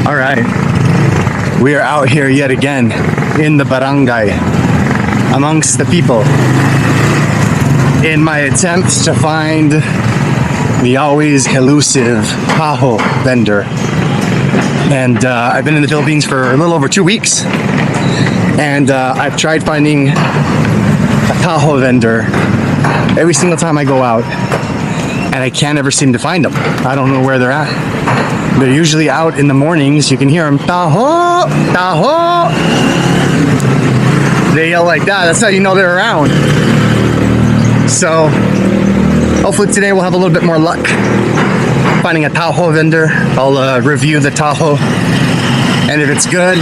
All right, we are out here yet again in the barangay amongst the people in my attempt to find the always elusive Taho vendor. And I've been in the Philippines for a little over 2 weeks, and I've tried finding a Taho vendor every single time I go out, and I can't ever seem to find them. I don't know where they're at. They're usually out in the mornings. You can hear them, Taho, Taho. They yell like that. That's how you know they're around. So hopefully today we'll have a little bit more luck finding a Taho vendor. I'll review the Taho, and if it's good,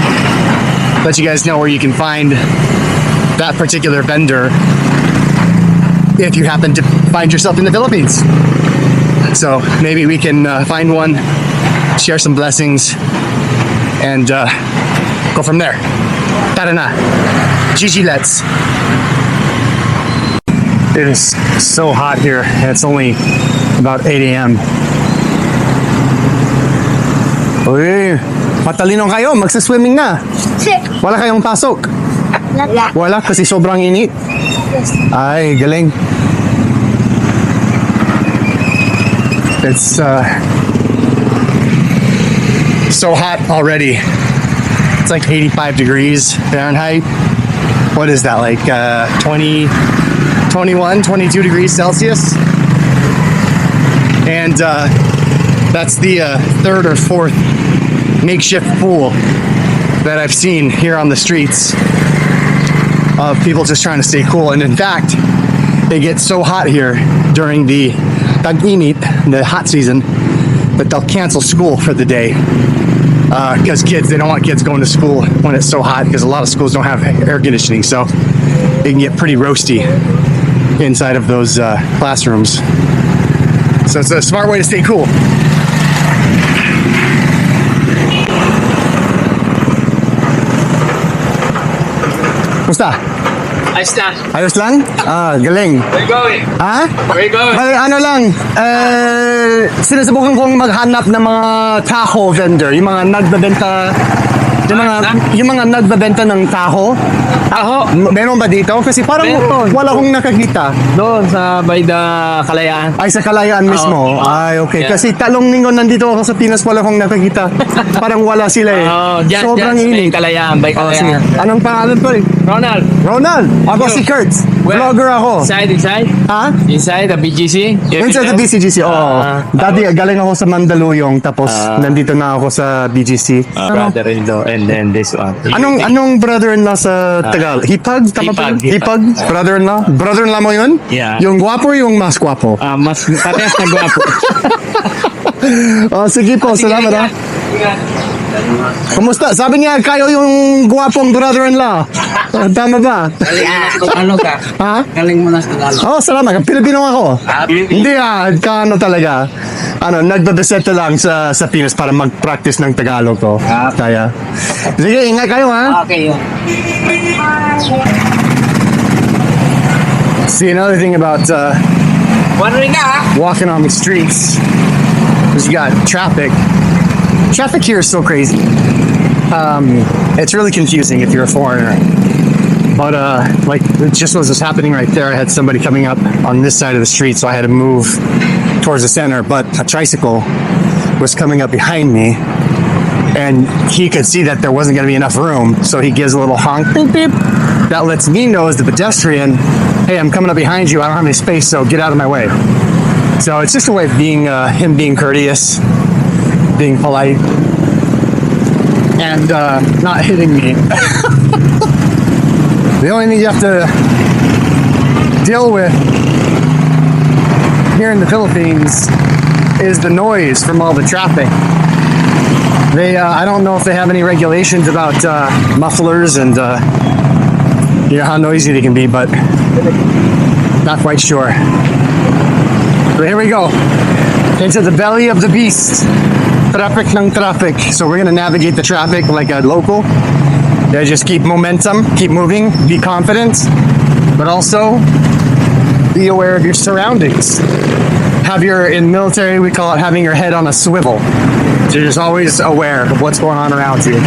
let you guys know where you can find that particular vendor if you happen to find yourself in the Philippines. So maybe we can find one, share some blessings, and go from there. Tara na. GG, let's. It is so hot here, and it's only about 8 a.m. Uy, matalinong kayo, magsaswimming na. Wala kayong pasok? Wala, kasi sobrang init. Ay, galing. It's so hot already. It's like 85 degrees Fahrenheit. What is that, like 21, 22 degrees Celsius? And that's the third or fourth makeshift pool that I've seen here on the streets of people just trying to stay cool. And in fact, it gets so hot here during the tag-init, the hot season, that they'll cancel school for the day. Because they don't want kids going to school when it's so hot, because a lot of schools don't have air conditioning, so it can get pretty roasty inside of those classrooms. So it's a smart way to stay cool. Kumusta? Ayos na. Ayos lang? Ah, galing. Where you going? Ha? Where you going? Bali, ano lang, sinusubukan kong maghanap ng mga Taho vendor, yung mga nagbebenta, yung mga nagbebenta ng Taho. Taho? Meron ba dito? Kasi parang wala akong nakakita. Doon sa by the Kalayaan. Ay, sa Kalayaan mismo? Ay, okay. Yeah. Kasi talong linggo nandito ako sa Pinas, wala akong nakakita. Parang wala sila eh. Sobrang init. Kalayaan, by Oh, Kalayaan. sige. Anong pangalan ko eh? Ronald. Ronald! Ako si Kurt. Vlogger ako. Inside? Ha? Inside the BGC? Inside the BCGC, oo. Dati galing ako sa Mandaluyong, tapos nandito na ako sa BGC. Brother-in-law, and then this one. Anong brother-in-law sa Tagalog? Hipag? Tama ba? Hipag? Brother-in-law? Brother-in-law mo yun? Yeah. Yung gwapo o yung mas gwapo? Mas parehas na gwapo. Oh, sige po, salamat ha. Kumusta? Sabi niya, kayo yung gwapong brother-in-law. Tama ba? Ano ka? Ha? Galing mo na sa Tagalog. Oh, salamat. Pilipino ako. Hindi kaano talaga. Nagbabeseta lang sa Pinas para mag-practice ng Tagalog ko. Kaya. Sige, ingat kayo ha. Okay. See, another thing about Wondering ka? walking on the streets is you got traffic. Traffic here is so crazy. It's really confusing if you're a foreigner. But like it just was happening right there. I had somebody coming up on this side of the street, so I had to move towards the center. But a tricycle was coming up behind me, and he could see that there wasn't going to be enough room, so he gives a little honk, beep beep. That lets me know as the pedestrian, hey, I'm coming up behind you. I don't have any space, so get out of my way. So it's just a way of being him being courteous, being polite, and not hitting me. The only thing you have to deal with here in the Philippines is the noise from all the traffic. I don't know if they have any regulations about mufflers and you know how noisy they can be, but not quite sure. So here we go, into the belly of the beast. Traffic ng traffic. So we're gonna navigate the traffic like a local. Yeah, just keep momentum, keep moving, be confident, but also be aware of your surroundings. In military, we call it having your head on a swivel. So you're just always aware of what's going on around you.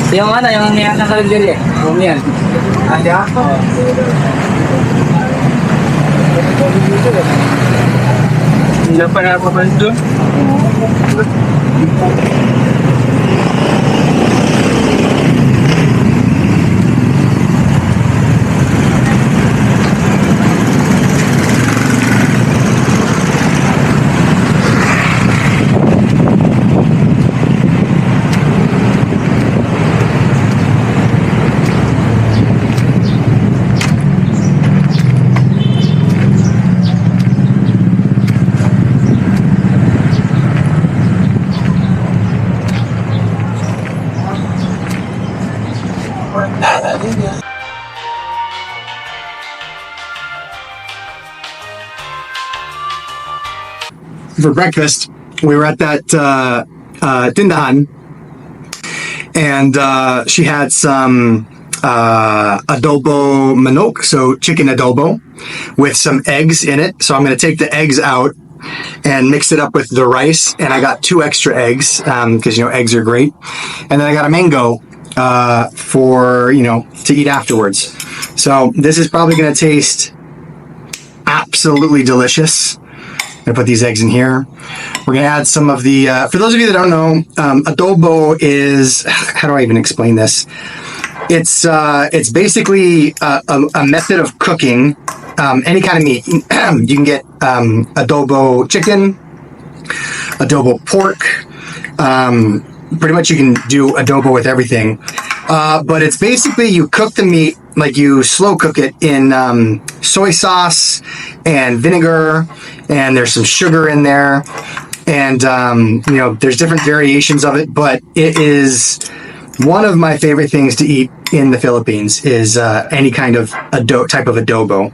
Yung ano, yung niyan na kalagyan eh. Yung yan. Ada? Hindi pa na pa doon. For breakfast, we were at that tindahan, and she had some adobo manok, so chicken adobo, with some eggs in it. So I'm going to take the eggs out and mix it up with the rice, and I got 2 extra eggs because eggs are great. And then I got a mango for to eat afterwards. So this is probably going to taste absolutely delicious. I'm gonna put these eggs in here. We're gonna add some of the, for those of you that don't know, adobo is, how do I even explain this? It's basically a method of cooking any kind of meat. You can get adobo chicken, adobo pork. Pretty much you can do adobo with everything. But it's basically you cook the meat, like you slow cook it in soy sauce and vinegar, and there's some sugar in there, and there's different variations of it, but it is one of my favorite things to eat in the Philippines is any kind of type of adobo.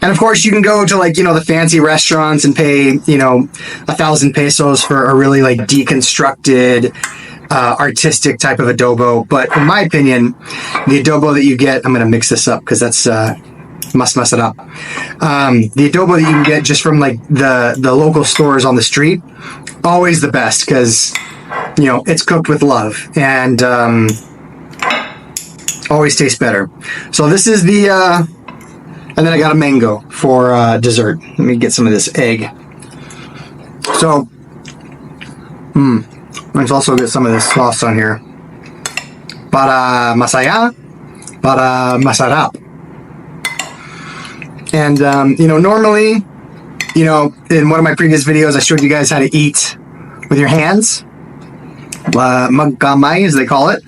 And of course, you can go to the fancy restaurants and pay 1,000 pesos for a really deconstructed artistic type of adobo. But in my opinion, the adobo that you get, I'm going to mix this up because that's must mess it up. The adobo that you can get just from the local stores on the street, always the best because it's cooked with love and always tastes better. So this is the and then I got a mango for dessert. Let me get some of this egg. So let's also get some of this sauce on here. Para masaya, para masarap. And, normally, in one of my previous videos, I showed you guys how to eat with your hands. Magkamay, as they call it.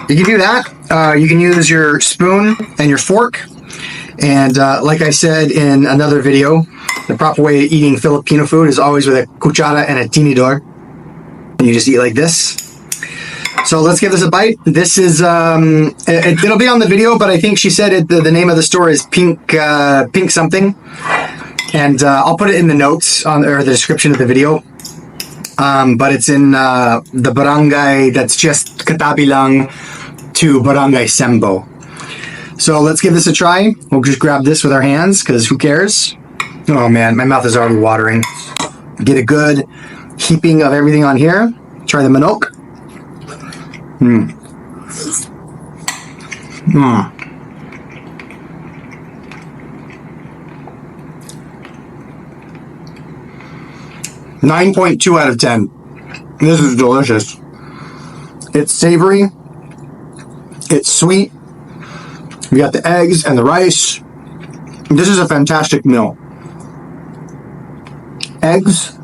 You can do that. You can use your spoon and your fork. And like I said in another video, the proper way of eating Filipino food is always with a cuchara and a tinidor. And you just eat like this. So let's give this a bite. This is, it'll be on the video, but I think she said the name of the store is Pink something. And I'll put it in the notes or the description of the video. But it's in the barangay that's just katabi lang to Barangay Cembo. So let's give this a try. We'll just grab this with our hands because who cares? Oh man, my mouth is already watering. Get a good heaping of everything on here. Try the manok. 9.2 out of 10. This is delicious. It's savory. It's sweet. We got the eggs and the rice. This is a fantastic meal. Eggs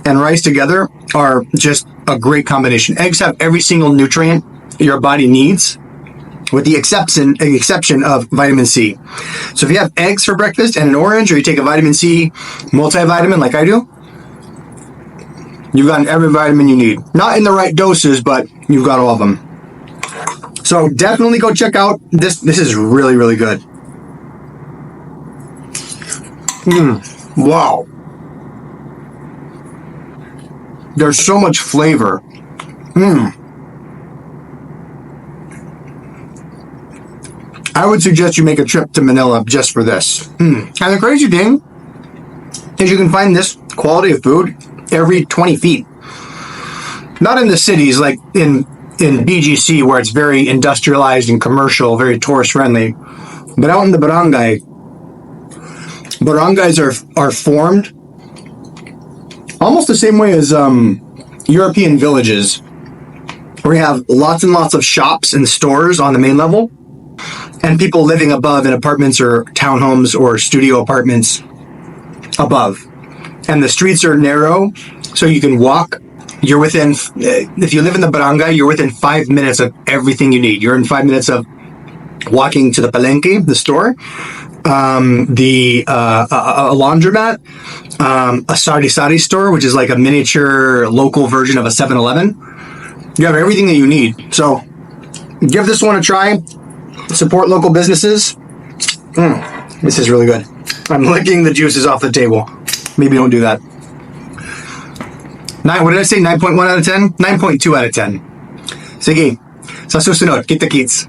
and rice together are just a great combination. Eggs have every single nutrient your body needs, with the exception of vitamin C. So if you have eggs for breakfast and an orange, or you take a vitamin C multivitamin like I do, you've gotten every vitamin you need. Not in the right doses, but you've got all of them. So definitely go check out this. This is really, really good. Wow. There's so much flavor. I would suggest you make a trip to Manila just for this. And the crazy thing is you can find this quality of food every 20 feet. Not in the cities like in BGC, where it's very industrialized and commercial, very tourist friendly, but out in the barangay, barangays are formed almost the same way as European villages, where you have lots and lots of shops and stores on the main level, and people living above in apartments or townhomes or studio apartments above. And the streets are narrow, so you can walk. You're within, if you live in the barangay, you're within 5 minutes of everything you need. You're in 5 minutes of walking to the palengke, the store, a laundromat, a sari-sari store, which is like a miniature local version of a 7-Eleven. You have everything that you need. So give this one a try. Support local businesses. This is really good. I'm licking the juices off the table. Maybe don't do that. What did I say? 9.1 out of 10? 9.2 out of 10. Sige. Sa susunod, kita kits.